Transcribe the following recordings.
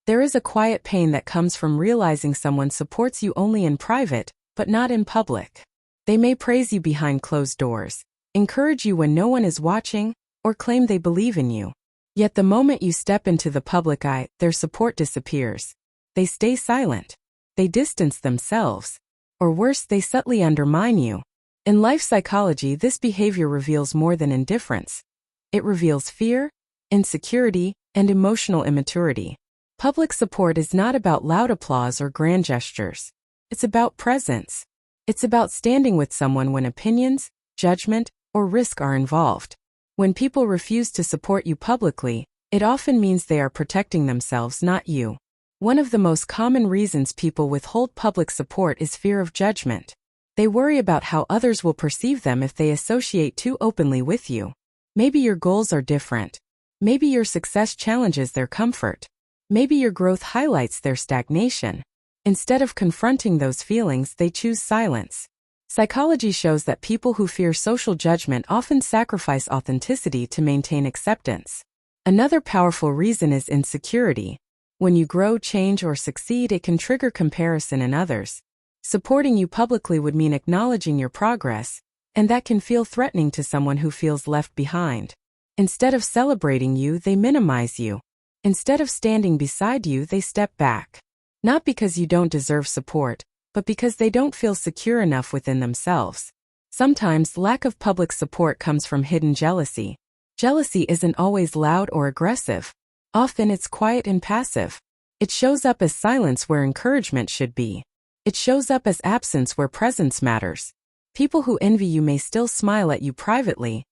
There is a quiet pain that comes from realizing someone supports you only in private, but not in public. They may praise you behind closed doors, encourage you when no one is watching, or claim they believe in you. Yet the moment you step into the public eye, their support disappears. They stay silent. They distance themselves. Or worse, they subtly undermine you. In life psychology, this behavior reveals more than indifference. It reveals fear, insecurity, and emotional immaturity. Public support is not about loud applause or grand gestures. It's about presence. It's about standing with someone when opinions, judgment, or risk are involved. When people refuse to support you publicly, it often means they are protecting themselves, not you. One of the most common reasons people withhold public support is fear of judgment. They worry about how others will perceive them if they associate too openly with you. Maybe your goals are different. Maybe your success challenges their comfort. Maybe your growth highlights their stagnation. Instead of confronting those feelings, they choose silence. Psychology shows that people who fear social judgment often sacrifice authenticity to maintain acceptance. Another powerful reason is insecurity. When you grow, change, or succeed, it can trigger comparison in others. Supporting you publicly would mean acknowledging your progress, and that can feel threatening to someone who feels left behind. Instead of celebrating you, they minimize you. Instead of standing beside you, they step back. Not because you don't deserve support, but because they don't feel secure enough within themselves. Sometimes lack of public support comes from hidden jealousy. Jealousy isn't always loud or aggressive. Often it's quiet and passive. It shows up as silence where encouragement should be. It shows up as absence where presence matters. People who envy you may still smile at you privately,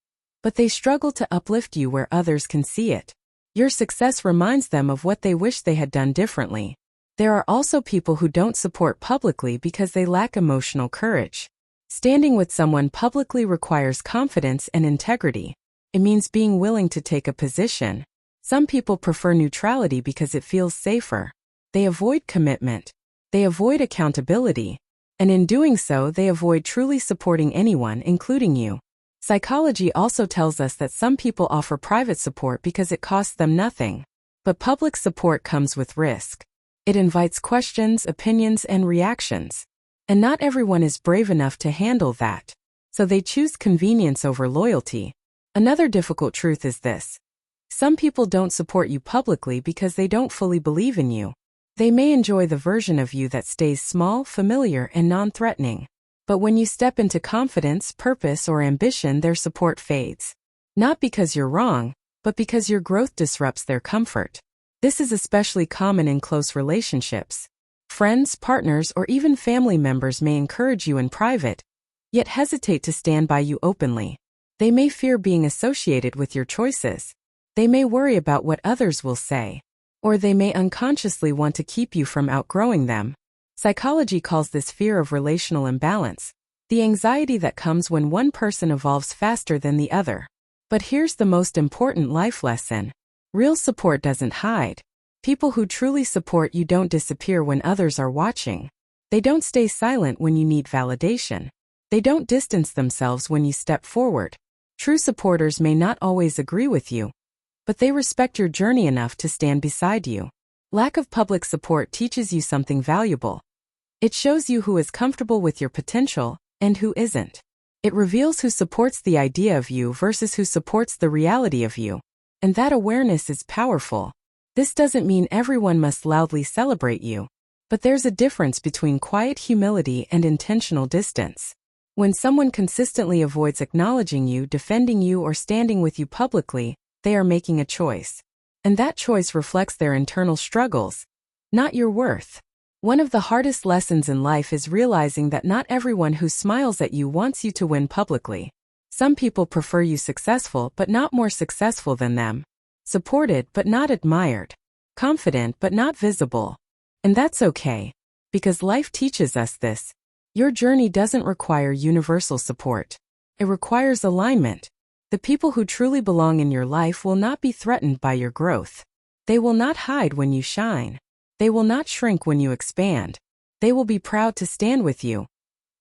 but they struggle to uplift you where others can see it. Your success reminds them of what they wish they had done differently. There are also people who don't support publicly because they lack emotional courage. Standing with someone publicly requires confidence and integrity. It means being willing to take a position. Some people prefer neutrality because it feels safer. They avoid commitment. They avoid accountability. And in doing so, they avoid truly supporting anyone, including you. Psychology also tells us that some people offer private support because it costs them nothing. But public support comes with risk. It invites questions, opinions, and reactions. And not everyone is brave enough to handle that. So they choose convenience over loyalty. Another difficult truth is this. Some people don't support you publicly because they don't fully believe in you. They may enjoy the version of you that stays small, familiar, and non-threatening. But when you step into confidence, purpose, or ambition, their support fades. Not because you're wrong, but because your growth disrupts their comfort. This is especially common in close relationships. Friends, partners, or even family members may encourage you in private, yet hesitate to stand by you openly. They may fear being associated with your choices. They may worry about what others will say. Or they may unconsciously want to keep you from outgrowing them. Psychology calls this fear of relational imbalance, the anxiety that comes when one person evolves faster than the other. But here's the most important life lesson. Real support doesn't hide. People who truly support you don't disappear when others are watching. They don't stay silent when you need validation. They don't distance themselves when you step forward. True supporters may not always agree with you, but they respect your journey enough to stand beside you. Lack of public support teaches you something valuable. It shows you who is comfortable with your potential and who isn't. It reveals who supports the idea of you versus who supports the reality of you. And that awareness is powerful. This doesn't mean everyone must loudly celebrate you. But there's a difference between quiet humility and intentional distance. When someone consistently avoids acknowledging you, defending you, or standing with you publicly, they are making a choice. And that choice reflects their internal struggles, not your worth. One of the hardest lessons in life is realizing that not everyone who smiles at you wants you to win publicly. Some people prefer you successful but not more successful than them. Supported but not admired. Confident but not visible. And that's okay. Because life teaches us this. Your journey doesn't require universal support. It requires alignment. The people who truly belong in your life will not be threatened by your growth. They will not hide when you shine. They will not shrink when you expand. They will be proud to stand with you,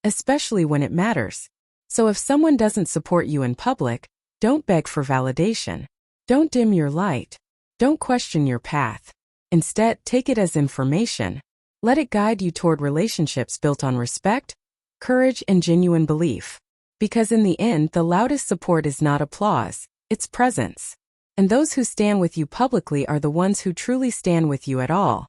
especially when it matters. So if someone doesn't support you in public, don't beg for validation. Don't dim your light. Don't question your path. Instead, take it as information. Let it guide you toward relationships built on respect, courage, and genuine belief. Because in the end, the loudest support is not applause, it's presence. And those who stand with you publicly are the ones who truly stand with you at all.